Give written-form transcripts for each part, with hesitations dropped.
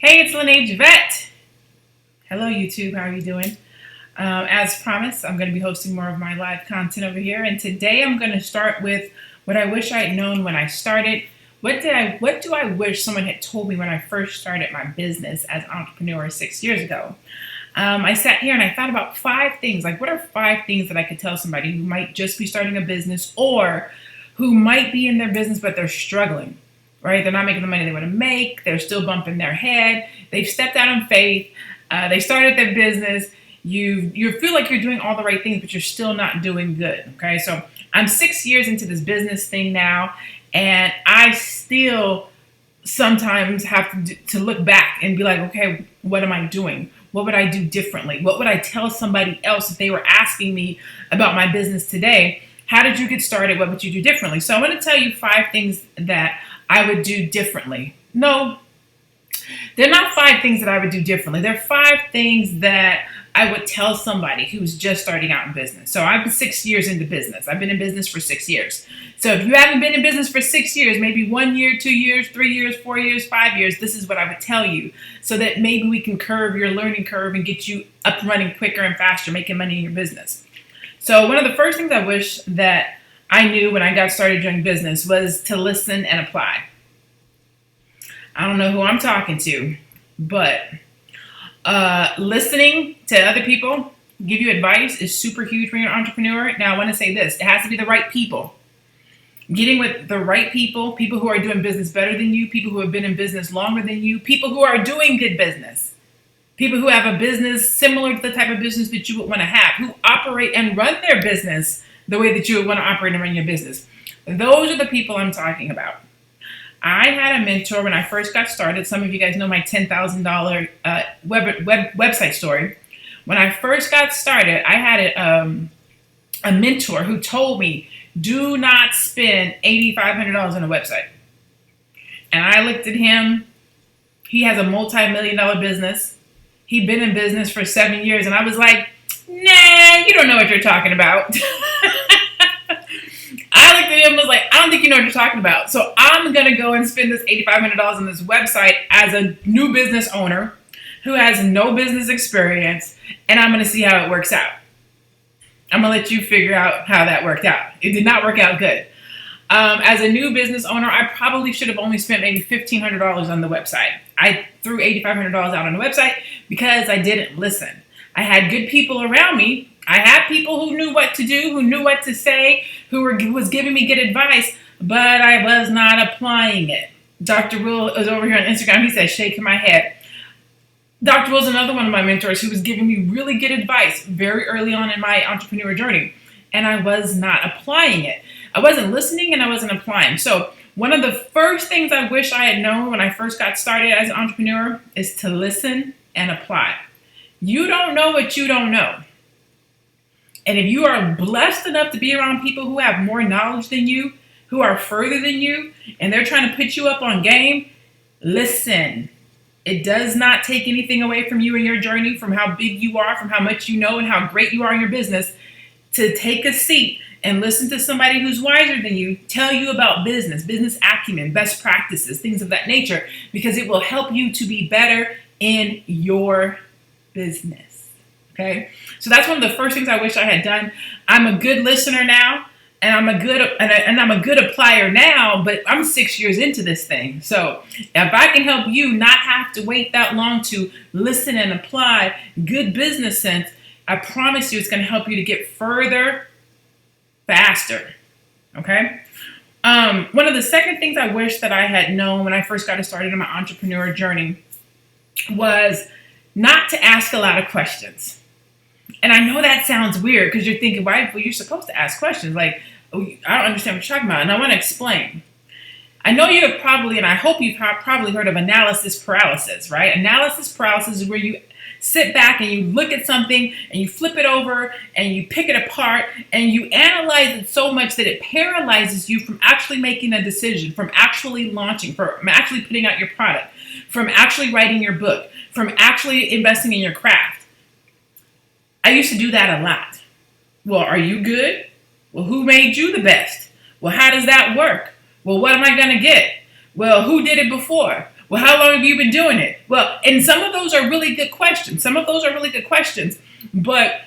Hey, it's Lineage Vet. Hello, YouTube. How are you doing? As promised, I'm going to be hosting more of my live content over here. And today I'm going to start with what I wish I had known when I started. What do I wish someone had told me when I first started my business as an entrepreneur 6 years ago? I sat here and I thought about 5 things. Like, what are 5 things that I could tell somebody who might just be starting a business or who might be in their business but they're struggling? Right? They're not making the money they want to make. They're still bumping their head. They've stepped out on faith. They started their business. You feel like you're doing all the right things, but you're still not doing good. Okay. So I'm 6 years into this business thing now, and I still sometimes have to look back and be like, okay, what am I doing? What would I do differently? What would I tell somebody else if they were asking me about my business today? How did you get started? What would you do differently? So I want to tell you 5 things that I would do differently. No, they're not 5 things that I would do differently. They're 5 things that I would tell somebody who's just starting out in business. So I've been 6 years into business. I've been in business for 6 years. So if you haven't been in business for 6 years, maybe 1 year, 2 years, 3 years, 4 years, 5 years, this is what I would tell you so that maybe we can curve your learning curve and get you up and running quicker and faster, making money in your business. So one of the first things I wish that I knew when I got started doing business was to listen and apply. I don't know who I'm talking to, but listening to other people give you advice is super huge when you're an entrepreneur. Now, I want to say this. It has to be the right people. Getting with the right people, people who are doing business better than you, people who have been in business longer than you, people who are doing good business, people who have a business similar to the type of business that you would want to have, who operate and run their business the way that you would want to operate and run your business. Those are the people I'm talking about. I had a mentor when I first got started. Some of you guys know my $10,000 website story. When I first got started, I had a mentor who told me, do not spend $8,500 on a website. And I looked at him. He has a multi-million-dollar business. He'd been in business for 7 years. And I was like, nah, you don't know what you're talking about. I looked at him and was like, I don't think you know what you're talking about. So I'm going to go and spend this $8,500 on this website as a new business owner who has no business experience, and I'm going to see how it works out. I'm going to let you figure out how that worked out. It did not work out good. As a new business owner, I probably should have only spent maybe $1,500 on the website. I threw $8,500 out on the website because I didn't listen. I had good people around me. I had people who knew what to do, who knew what to say, who was giving me good advice, but I was not applying it. Dr. Will is over here on Instagram. He says, shaking my head. Dr. Will is another one of my mentors who was giving me really good advice very early on in my entrepreneur journey, and I was not applying it. I wasn't listening and I wasn't applying. So one of the first things I wish I had known when I first got started as an entrepreneur is to listen and apply. You don't know what you don't know. And if you are blessed enough to be around people who have more knowledge than you, who are further than you, and they're trying to put you up on game, listen. It does not take anything away from you and your journey, from how big you are, from how much you know and how great you are in your business, to take a seat and listen to somebody who's wiser than you tell you about business acumen, best practices, things of that nature, because it will help you to be better in your business. Okay, so that's one of the first things I wish I had done. I'm a good listener now, and I'm a good applier now. But I'm 6 years into this thing, so if I can help you not have to wait that long to listen and apply good business sense, I promise you, it's going to help you to get further, faster. Okay. One of the second things I wish that I had known when I first got started in my entrepreneur journey was not to ask a lot of questions. And I know that sounds weird because you're thinking, why? Well, you're supposed to ask questions. Like, oh, I don't understand what you're talking about. And I want to explain. I know you have probably, and I hope you've probably heard of analysis paralysis, right? Analysis paralysis is where you sit back and you look at something and you flip it over and you pick it apart and you analyze it so much that it paralyzes you from actually making a decision, from actually launching, from actually putting out your product, from actually writing your book, from actually investing in your craft. I used to do that a lot. Well, are you good? Well, who made you the best? Well, how does that work? Well, what am I going to get? Well, who did it before? Well, how long have you been doing it? Well, and some of those are really good questions. But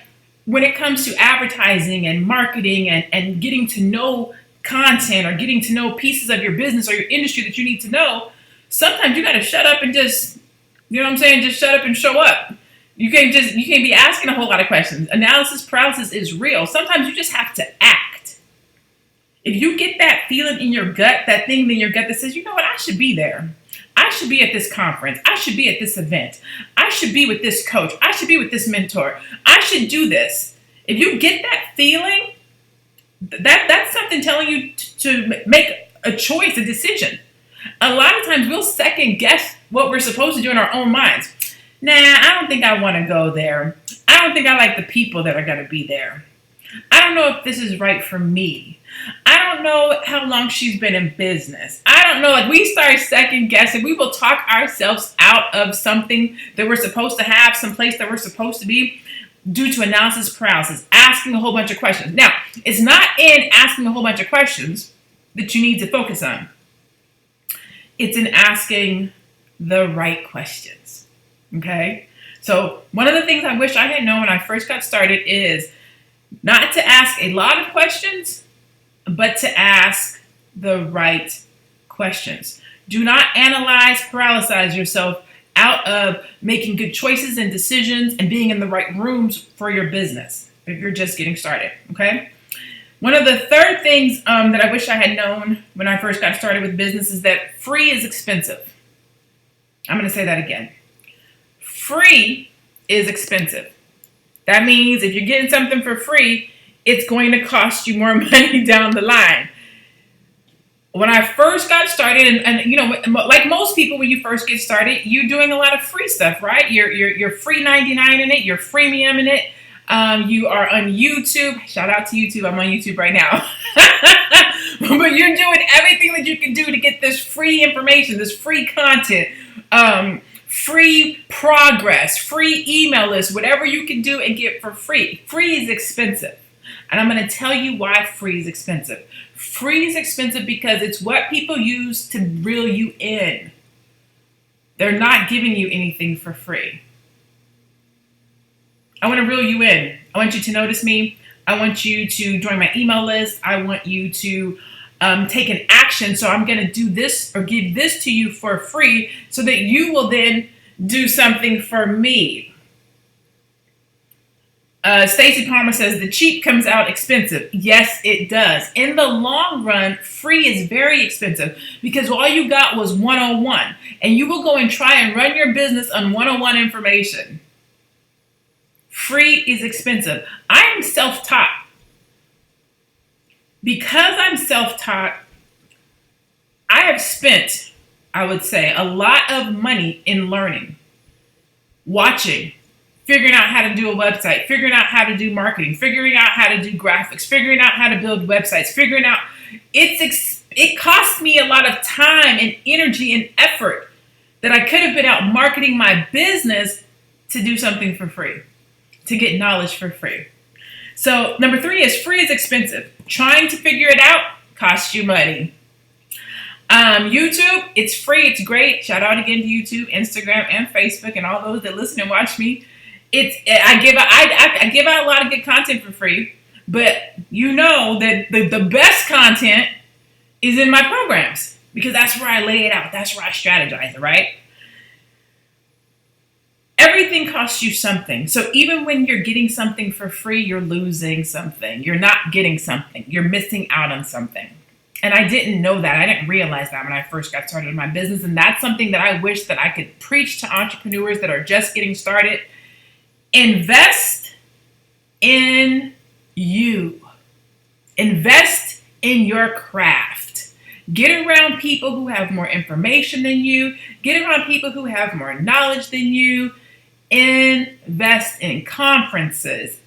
when it comes to advertising and marketing and getting to know content or getting to know pieces of your business or your industry that you need to know, sometimes you got to shut up and just, you know what I'm saying? Just shut up and show up. You can't be asking a whole lot of questions. Analysis paralysis is real. Sometimes you just have to act. If you get that feeling in your gut, that thing in your gut that says, you know what, I should be there. I should be at this conference. I should be at this event. I should be with this coach. I should be with this mentor. I should do this. If you get that feeling, that's something telling you to make a choice, a decision. A lot of times we'll second guess what we're supposed to do in our own minds. Nah, I don't think I want to go there. I don't think I like the people that are going to be there. I don't know if this is right for me. I don't know how long she's been in business. I don't know. Like, we start second guessing. We will talk ourselves out of something that we're supposed to have, some place that we're supposed to be, due to analysis paralysis, asking a whole bunch of questions. Now, it's not in asking a whole bunch of questions that you need to focus on. It's in asking the right questions. Okay? So one of the things I wish I had known when I first got started is not to ask a lot of questions, but to ask the right questions. Do not paralyze yourself out of making good choices and decisions and being in the right rooms for your business if you're just getting started, okay? One of the third things that I wish I had known when I first got started with business is that free is expensive. I'm going to say that again. Free is expensive. That means if you're getting something for free, it's going to cost you more money down the line. When I first got started, and you know, like most people, when you first get started, you're doing a lot of free stuff, right? You're free 99 in it, you're freemium in it. You are on YouTube. Shout out to YouTube. I'm on YouTube right now. But you're doing everything that you can do to get this free information, this free content, free progress, free email list, whatever you can do and get for free. Free is expensive. And I'm going to tell you why free is expensive. Free is expensive because it's what people use to reel you in. They're not giving you anything for free. I want to reel you in. I want you to notice me. I want you to join my email list. I want you to take an action. So I'm going to do this or give this to you for free so that you will then do something for me. Stacy Palmer says the cheap comes out expensive. Yes, it does. In the long run, free is very expensive because all you got was 101, and you will go and try and run your business on 101 information. Free is expensive. I am self-taught. Because I'm self-taught, I have spent, I would say, a lot of money in learning, watching, figuring out how to do a website, figuring out how to do marketing, figuring out how to do graphics, figuring out how to build websites, figuring out it cost me a lot of time and energy and effort that I could have been out marketing my business to do something for free, to get knowledge for free. So number 3 is free is expensive. Trying to figure it out costs you money. YouTube, it's free, it's great. Shout out again to YouTube, Instagram, and Facebook, and all those that listen and watch me. I give out a lot of good content for free, but you know that the best content is in my programs because that's where I lay it out. That's where I strategize it, right? Everything costs you something. So even when you're getting something for free, you're losing something. You're not getting something. You're missing out on something. And I didn't know that. I didn't realize that when I first got started in my business. And that's something that I wish that I could preach to entrepreneurs that are just getting started. Invest in you. Invest in your craft. Get around people who have more information than you. Get around people who have more knowledge than you. Invest in conferences,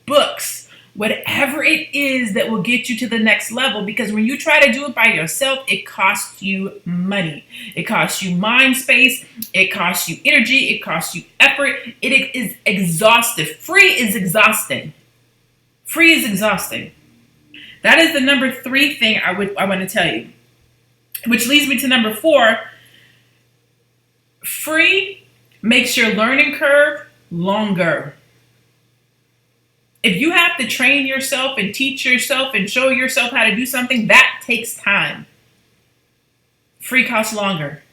books, whatever it is that will get you to the next level. Because when you try to do it by yourself, it costs you money. It costs you mind space. It costs you energy. It costs you effort. It is exhaustive. Free is exhausting. Free is exhausting. That is the number 3 thing I want to tell you. Which leads me to number 4. Free makes your learning curve longer. If you have to train yourself and teach yourself and show yourself how to do something, that takes time. Free costs longer.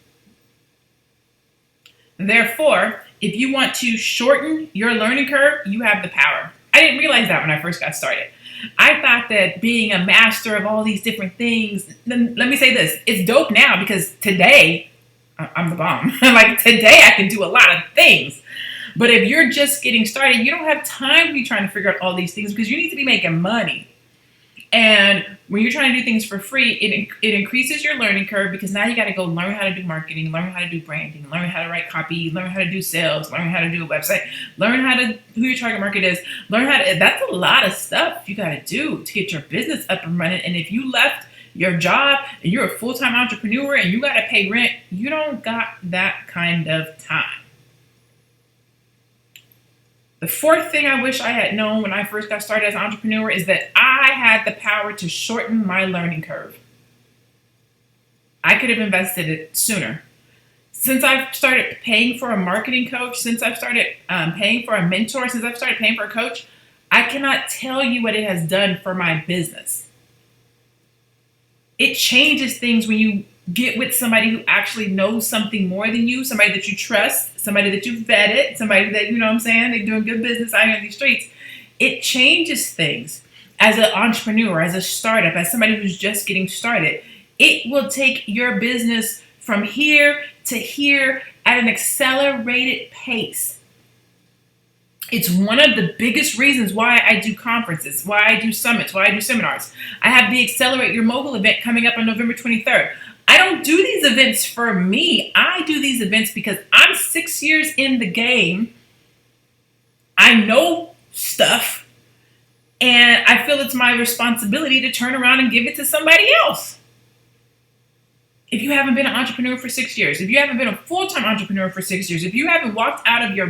Therefore, if you want to shorten your learning curve, you have the power. I didn't realize that when I first got started. I thought that being a master of all these different things, then let me say this, it's dope now because today, I'm the bomb. Like today I can do a lot of things. But if you're just getting started, you don't have time to be trying to figure out all these things because you need to be making money. And when you're trying to do things for free, it increases your learning curve because now you got to go learn how to do marketing, learn how to do branding, learn how to write copy, learn how to do sales, learn how to do a website, learn how to who your target market is, learn how to. That's a lot of stuff you got to do to get your business up and running. And if you left your job and you're a full-time entrepreneur and you got to pay rent, you don't got that kind of time. The fourth thing I wish I had known when I first got started as an entrepreneur is that I had the power to shorten my learning curve. I could have invested it sooner. Since I've started paying for a marketing coach, since I've started paying for a mentor, since I've started paying for a coach, I cannot tell you what it has done for my business. It changes things when you get with somebody who actually knows something more than you, somebody that you trust, somebody that you've vetted, somebody that, you know what I'm saying, they're doing good business out here in these streets. It changes things. As an entrepreneur, as a startup, as somebody who's just getting started, it will take your business from here to here at an accelerated pace. It's one of the biggest reasons why I do conferences, why I do summits, why I do seminars. I have the Accelerate Your Mogul event coming up on November 23rd. I don't do these events for me. I do these events because I'm 6 years in the game. I know stuff, and I feel it's my responsibility to turn around and give it to somebody else. If you haven't been an entrepreneur for 6 years, if you haven't been a full-time entrepreneur for 6 years, if you haven't walked out of your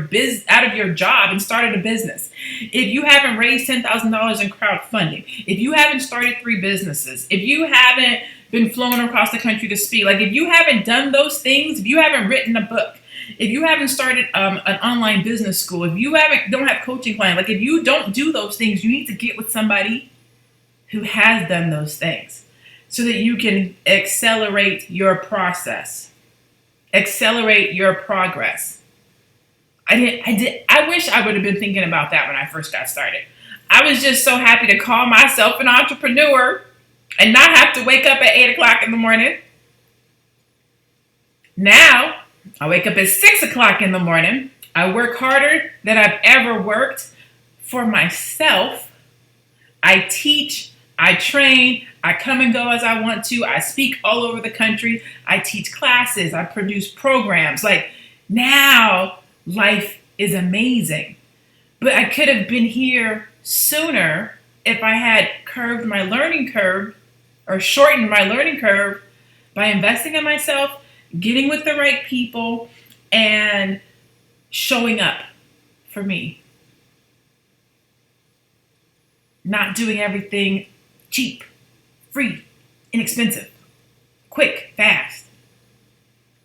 job and started a business, if you haven't raised $10,000 in crowdfunding, if you haven't started 3 businesses, if you haven't been flown across the country to speak, like if you haven't done those things, if you haven't written a book, if you haven't started an online business school, if you don't have coaching plans, like if you don't do those things, you need to get with somebody who has done those things, so that you can accelerate your process, accelerate your progress. I wish I would have been thinking about that when I first got started. I was just so happy to call myself an entrepreneur and not have to wake up at 8 o'clock in the morning. Now, I wake up at 6 o'clock in the morning. I work harder than I've ever worked for myself. I teach, I train, I come and go as I want to. I speak all over the country. I teach classes. I produce programs. Like now, life is amazing. But I could have been here sooner if I had curved my learning curve or shortened my learning curve by investing in myself, getting with the right people, and showing up for me. Not doing everything cheap, free, inexpensive, quick, fast.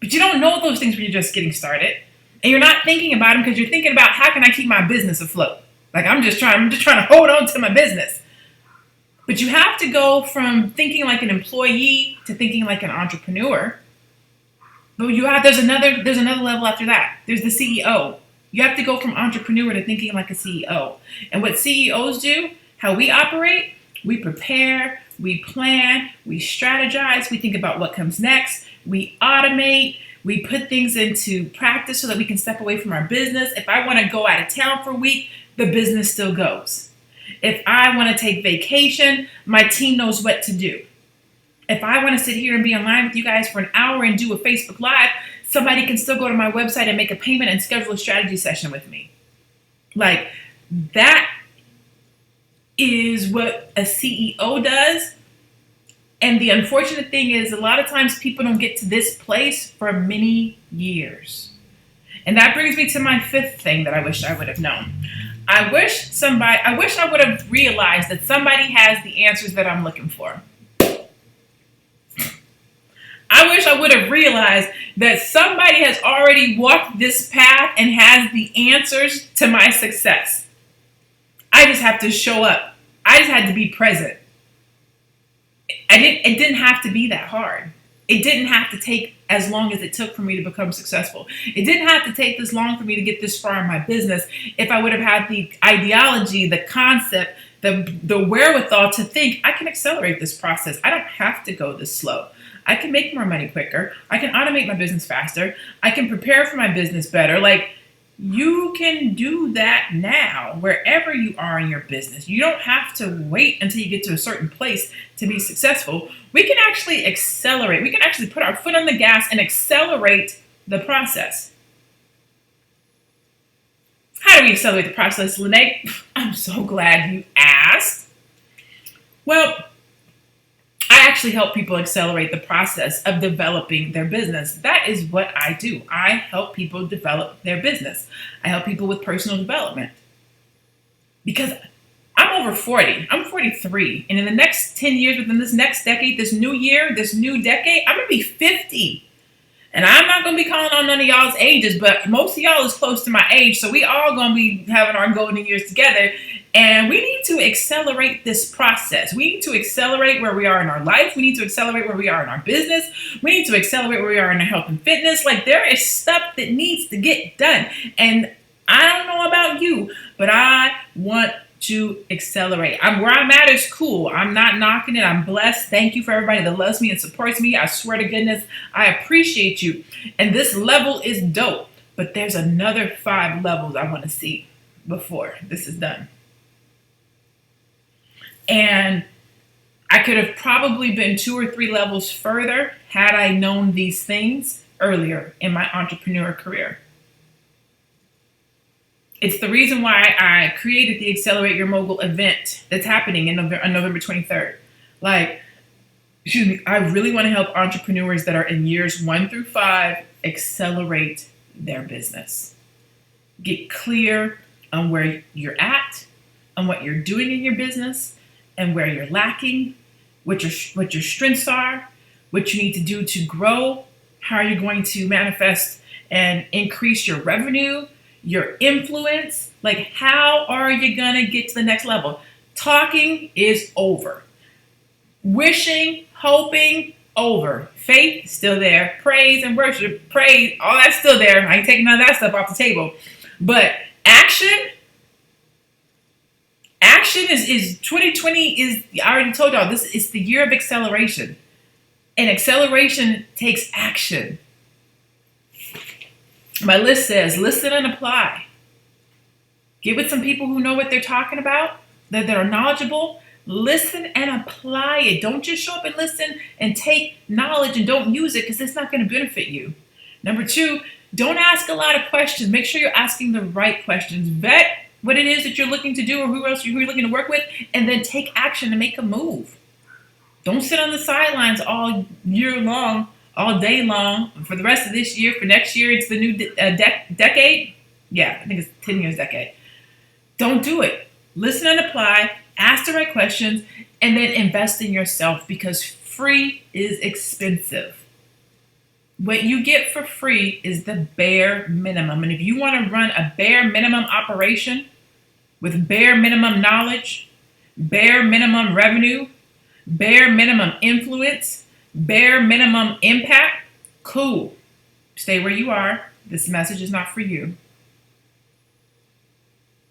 But you don't know those things when you're just getting started. And you're not thinking about them because you're thinking about how can I keep my business afloat? Like I'm just trying to hold on to my business. But you have to go from thinking like an employee to thinking like an entrepreneur. But there's another level after that. There's the CEO. You have to go from entrepreneur to thinking like a CEO. And what CEOs do, how we operate, we prepare, we plan, we strategize, we think about what comes next, we automate, we put things into practice so that we can step away from our business. If I want to go out of town for a week, the business still goes. If I want to take vacation, my team knows what to do. If I want to sit here and be online with you guys for an hour and do a Facebook Live, somebody can still go to my website and make a payment and schedule a strategy session with me. Like that is what a CEO does. And the unfortunate thing is a lot of times people don't get to this place for many years. And that brings me to my fifth thing that I wish I would have known. I wish I would have realized that somebody has the answers that I'm looking for. I wish I would have realized that somebody has already walked this path and has the answers to my success. I just have to show up. I just had to be present. It didn't have to be that hard. It didn't have to take as long as it took for me to become successful. It didn't have to take this long for me to get this far in my business if I would have had the ideology, the concept, the wherewithal to think I can accelerate this process. I don't have to go this slow. I can make more money quicker. I can automate my business faster. I can prepare for my business better. Like, you can do that now, wherever you are in your business. You don't have to wait until you get to a certain place to be successful. We can actually accelerate. We can actually put our foot on the gas and accelerate the process. How do we accelerate the process, Lene? I'm so glad you asked. Well, I actually help people accelerate the process of developing their business. That is what I do. I help people develop their business. I help people with personal development. Because I'm over 40. I'm 43. And in the next 10 years, within this next decade, this new year, this new decade, I'm going to be 50. And I'm not going to be calling on none of y'all's ages, but most of y'all is close to my age. So we all going to be having our golden years together. And we need to accelerate this process. We need to accelerate where we are in our life. We need to accelerate where we are in our business. We need to accelerate where we are in our health and fitness. Like, there is stuff that needs to get done. And I don't know about you, but I want to accelerate. Where I'm at is cool. I'm not knocking it. I'm blessed. Thank you for everybody that loves me and supports me. I swear to goodness, I appreciate you. And this level is dope. But there's another 5 levels I want to see before this is done. And I could have probably been 2 or 3 levels further had I known these things earlier in my entrepreneur career. It's the reason why I created the Accelerate Your Mogul event that's happening on November 23rd. I really want to help entrepreneurs that are in years 1 through 5 accelerate their business. Get clear on where you're at, on what you're doing in your business, and where you're lacking, what your strengths are, what you need to do to grow, how you're going to manifest and increase your revenue, your influence. Like, how are you going to get to the next level? Talking is over. Wishing, hoping, over. Faith, still there. Praise and worship, praise, all that's still there. I ain't taking none of that stuff off the table. But action is 2020 is, I already told y'all, this is the year of acceleration. And acceleration takes action. My list says, listen and apply. Get with some people who know what they're talking about, that are knowledgeable. Listen and apply it. Don't just show up and listen and take knowledge and don't use it, because it's not going to benefit you. Number 2, don't ask a lot of questions. Make sure you're asking the right questions. Vet what it is that you're looking to do or who you're looking to work with, and then take action to make a move. Don't sit on the sidelines all year long, all day long, for the rest of this year. For next year, it's the new decade. Yeah, I think it's 10 years decade. Don't do it. Listen and apply, ask the right questions, and then invest in yourself, because free is expensive. What you get for free is the bare minimum. And if you want to run a bare minimum operation with bare minimum knowledge, bare minimum revenue, bare minimum influence, bare minimum impact, cool. Stay where you are. This message is not for you.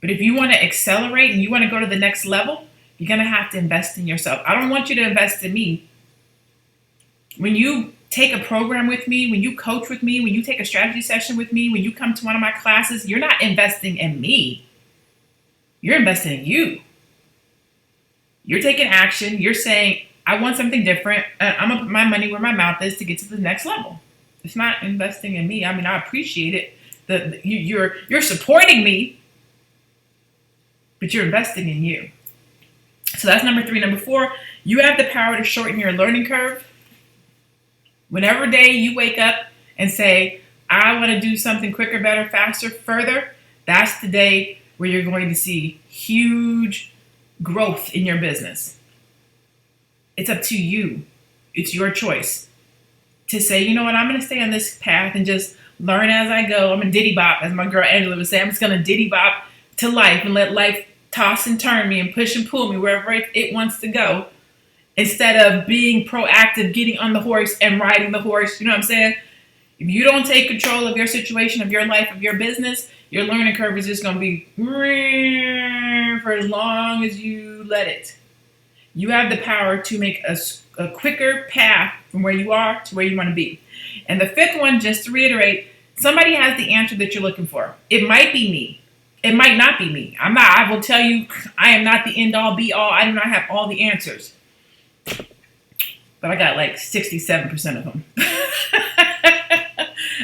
But if you want to accelerate and you want to go to the next level, you're going to have to invest in yourself. I don't want you to invest in me. When you take a program with me, when you coach with me, when you take a strategy session with me, when you come to one of my classes, you're not investing in me. You're investing in you. You're taking action. You're saying, I want something different. I'm going to put my money where my mouth is to get to the next level. It's not investing in me. I mean, I appreciate it. You're supporting me, but you're investing in you. So that's number 3. Number 4, you have the power to shorten your learning curve. Whenever day you wake up and say, I want to do something quicker, better, faster, further, that's the day where you're going to see huge growth in your business. It's up to you. It's your choice. to say, you know what, I'm going to stay on this path and just learn as I go. I'm a diddy bop, as my girl Angela would say. I'm just going to diddy bop to life and let life toss and turn me and push and pull me wherever it wants to go, instead of being proactive, getting on the horse and riding the horse. You know what I'm saying? If you don't take control of your situation, of your life, of your business, your learning curve is just going to be for as long as you let it. You have the power to make a quicker path from where you are to where you want to be. And the fifth one, just to reiterate, somebody has the answer that you're looking for. It might be me. It might not be me. I will tell you, I am not the end all be all. I do not have all the answers. But I got like 67% of them.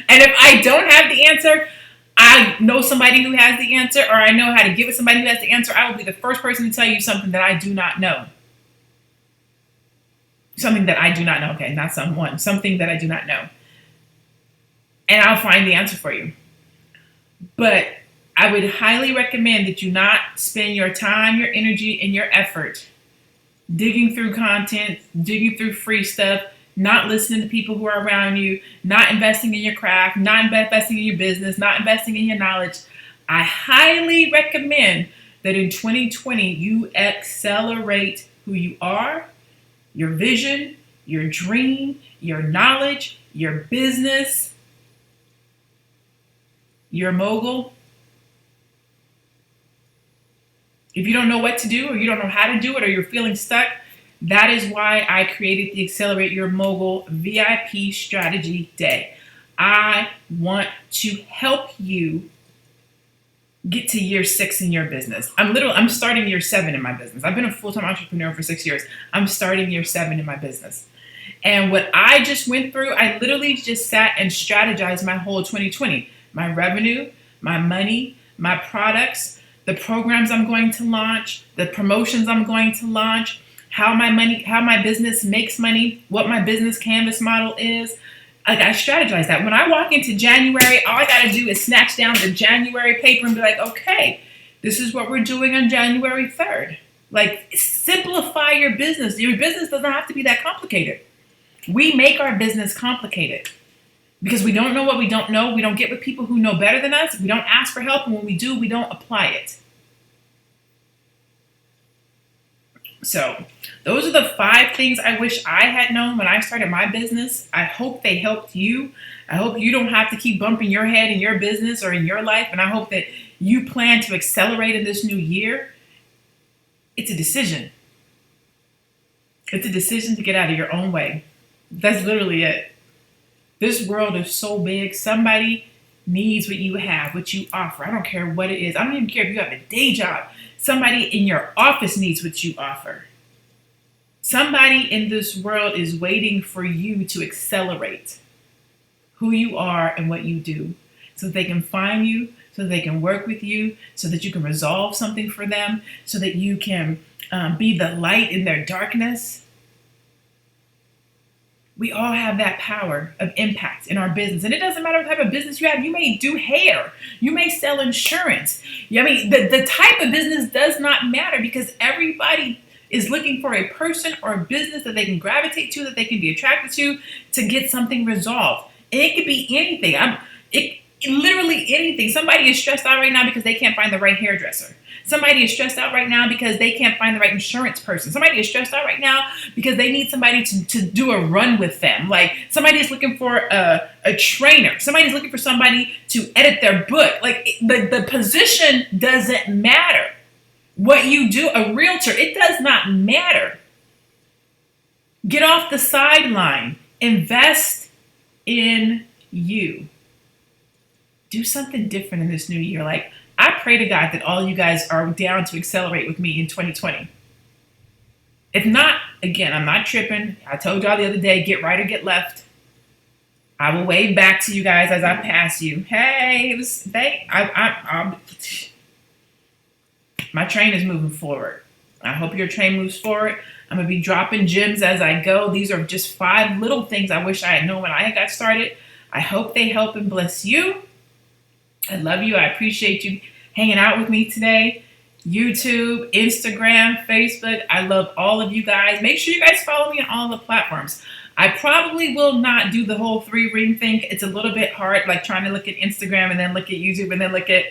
And if I don't have the answer, I know somebody who has the answer, or I know how to give it to somebody who has the answer. I will be the first person to tell you something that I do not know. Something that I do not know. Okay, not someone. Something that I do not know. And I'll find the answer for you. But I would highly recommend that you not spend your time, your energy, and your effort digging through content, digging through free stuff, not listening to people who are around you, not investing in your craft, not investing in your business, not investing in your knowledge. I highly recommend that in 2020, you accelerate who you are, your vision, your dream, your knowledge, your business, your mogul. If you don't know what to do, or you don't know how to do it, or you're feeling stuck, that is why I created the Accelerate Your Mogul VIP Strategy Day. I want to help you get to year 6 in your business. I'm starting year 7 in my business. I've been a full-time entrepreneur for 6 years. I'm starting year 7 in my business. And what I just went through, I literally just sat and strategized my whole 2020. My revenue, my money, my products, the programs I'm going to launch, the promotions I'm going to launch, how my business makes money, what my business canvas model is. I strategize that. When I walk into January, all I got to do is snatch down the January paper and be like, okay, this is what we're doing on January 3rd. Like, simplify your business. Your business doesn't have to be that complicated. We make our business complicated because we don't know what we don't know. We don't get with people who know better than us. We don't ask for help. And when we do, we don't apply it. So those are the 5 things I wish I had known when I started my business. I hope they helped you. I hope you don't have to keep bumping your head in your business or in your life. And I hope that you plan to accelerate in this new year. It's a decision. It's a decision to get out of your own way. That's literally it. This world is so big. Somebody needs what you have, what you offer. I don't care what it is. I don't even care if you have a day job. Somebody in your office needs what you offer. Somebody in this world is waiting for you to accelerate who you are and what you do, so that they can find you, so that they can work with you, so that you can resolve something for them, so that you can be the light in their darkness. We all have that power of impact in our business. And it doesn't matter what type of business you have. You may do hair. You may sell insurance. I mean, the type of business does not matter, because everybody is looking for a person or a business that they can gravitate to, that they can be attracted to get something resolved. And it could be anything. Literally anything. Somebody is stressed out right now because they can't find the right hairdresser. Somebody is stressed out right now because they can't find the right insurance person. Somebody is stressed out right now because they need somebody to do a run with them. Like, somebody is looking for a trainer. Somebody's looking for somebody to edit their book. Like, the position doesn't matter. What you do, a realtor, it does not matter. Get off the sideline. Invest in you. Do something different in this new year. Like, I pray to God that all you guys are down to accelerate with me in 2020. If not, again, I'm not tripping. I told y'all the other day, get right or get left. I will wave back to you guys as I pass you. Hey, my train is moving forward. I hope your train moves forward. I'm going to be dropping gems as I go. These are just 5 little things I wish I had known when I got started. I hope they help and bless you. I love you. I appreciate you hanging out with me today. YouTube, Instagram, Facebook. I love all of you guys. Make sure you guys follow me on all the platforms. I probably will not do the whole 3-ring thing. It's a little bit hard, like trying to look at Instagram and then look at YouTube and then look at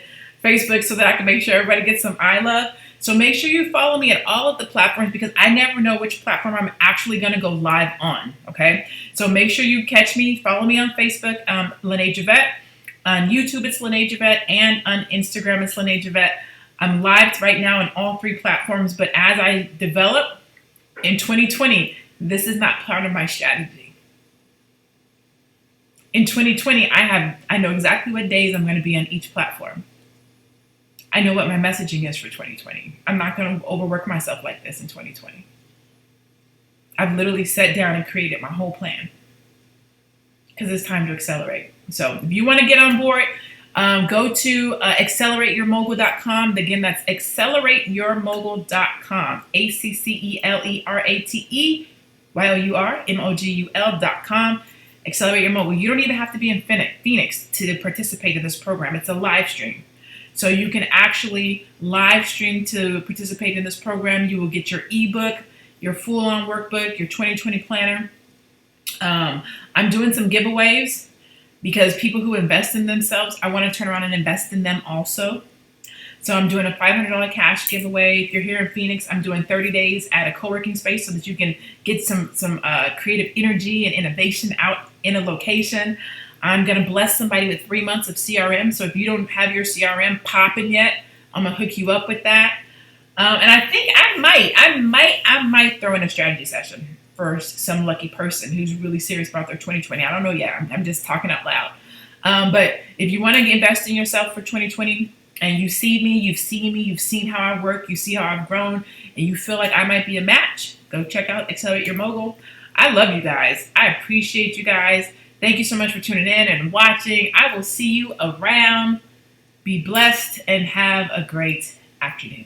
Facebook so that I can make sure everybody gets some eye love. So make sure you follow me at all of the platforms because I never know which platform I'm actually going to go live on. Okay. So make sure you catch me, follow me on Facebook, Lene Javette. On YouTube, it's Lene Javette. And on Instagram, it's Lene Javette. I'm live right now on all 3 platforms. But as I develop in 2020, this is not part of my strategy. In 2020, I know exactly what days I'm going to be on each platform. I know what my messaging is for 2020. I'm not going to overwork myself like this in 2020. I've literally sat down and created my whole plan because it's time to accelerate. So if you want to get on board, go to accelerateyourmogul.com. Again, that's accelerateyourmogul.com. accelerateyourmogul.com. Accelerate Your Mogul. You don't even have to be in Phoenix to participate in this program. It's a live stream. So you can actually live stream to participate in this program. You will get your ebook, your full-on workbook, your 2020 planner. I'm doing some giveaways because people who invest in themselves, I want to turn around and invest in them also. So I'm doing a $500 cash giveaway. If you're here in Phoenix, I'm doing 30 days at a co-working space so that you can get some creative energy and innovation out in a location. I'm going to bless somebody with 3 months of CRM. So if you don't have your CRM popping yet, I'm going to hook you up with that. And I think I might throw in a strategy session for some lucky person who's really serious about their 2020. I don't know yet. I'm just talking out loud. But if you want to invest in yourself for 2020 and you see me, you've seen me, you've seen how I work, you see how I've grown, and you feel like I might be a match, go check out Accelerate Your Mogul. I love you guys. I appreciate you guys. Thank you so much for tuning in and watching. I will see you around. Be blessed and have a great afternoon.